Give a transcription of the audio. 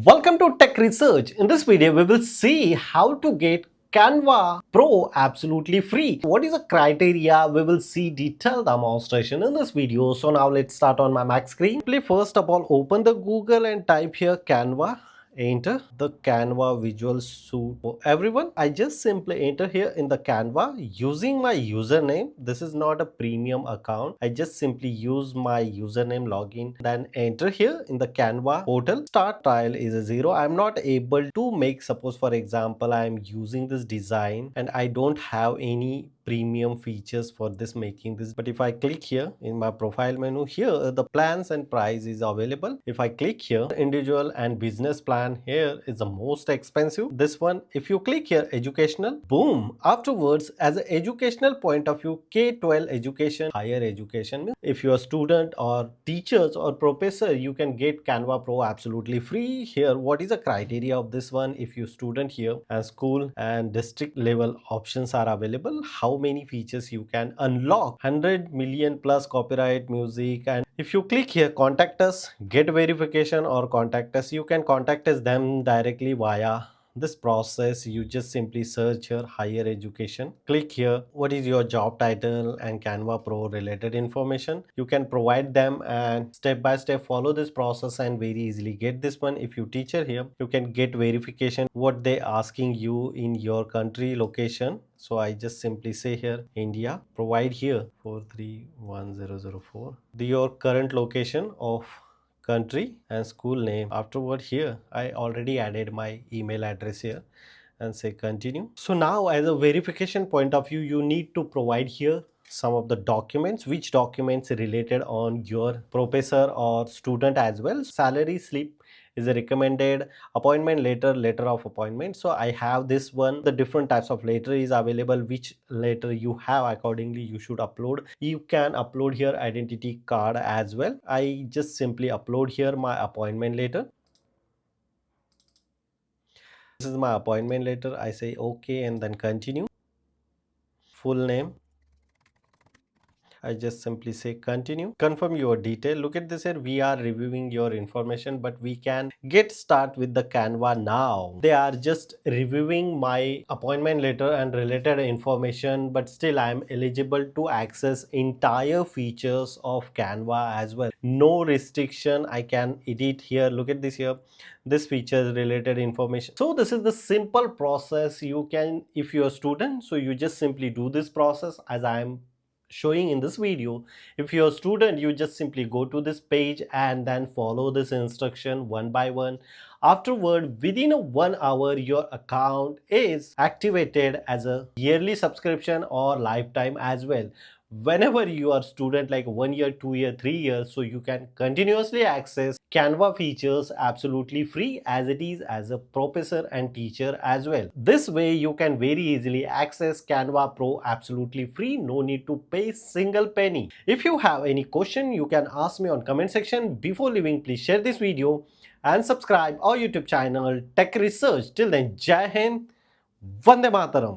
Welcome to Tech Research. In this video, we will see how to get Canva Pro absolutely free. What is the criteria? We will see detailed demonstration in this video. So now let's start on my Mac screen. Simply first of all, open the Google and type here Canva. Enter the Canva Visual Suite for everyone. I just simply enter here in the Canva using my username. This is not a premium account. I just simply use my username login, then enter here in the Canva portal. Start trial is a 0. I'm not able to make, suppose for example, I'm using this design and I don't have any premium features for this making this, but if I click here in my profile menu, here the plans and price is available. If I click here, individual and business plan here is the most expensive. This one, if you click here educational, boom, afterwards as an educational point of view, K-12 education, higher education, if you're a student or teachers or professor, you can get Canva Pro absolutely free. Here what is the criteria of this one? If you student here and school and district level options are available, how many features you can unlock, 100 million plus copyright music. And if you click here contact us, get verification or contact us, you can contact us them directly via this process. You just simply search here higher education, click here what is your job title and Canva Pro related information. You can provide them and step by step follow this process and very easily get this one. If you teacher here, you can get verification what they asking you in your country location. So I just simply say here India, provide here 431004 your current location of country and school name. Afterward here I already added my email address here and say continue. So now as a verification point of view, you need to provide here some of the documents, which documents related on your professor or student as well. Salary slip is a recommended, appointment letter, letter of appointment. So I have this one. The different types of letter is available. Which letter you have, accordingly you should upload. You can upload here identity card as well. I just simply upload here my appointment letter. This is my appointment letter. I say okay and then continue. Full name, I just simply say continue. Confirm your detail. Look at this here. We are reviewing your information, but we can get start with the Canva now. They are just reviewing my appointment letter and related information, but still I am eligible to access entire features of Canva as well. No restriction. I can edit here. Look at this here. This features related information. So this is the simple process. You can, if you're a student, so you just simply do this process as I am showing in this video. If you're a student, you just simply go to this page and then follow this instruction one by one. Afterward, within 1 hour, your account is activated as a yearly subscription or lifetime as well. Whenever you are student like 1 year, 2 year, 3 years, so you can continuously access Canva features absolutely free as it is as a professor and teacher as well. This way you can very easily access Canva Pro absolutely free. No need to pay single penny. If you have any question, you can ask me on comment section. Before leaving, please share this video and subscribe our YouTube channel Tech Research. Till then, Jai Hind, Vande Mataram.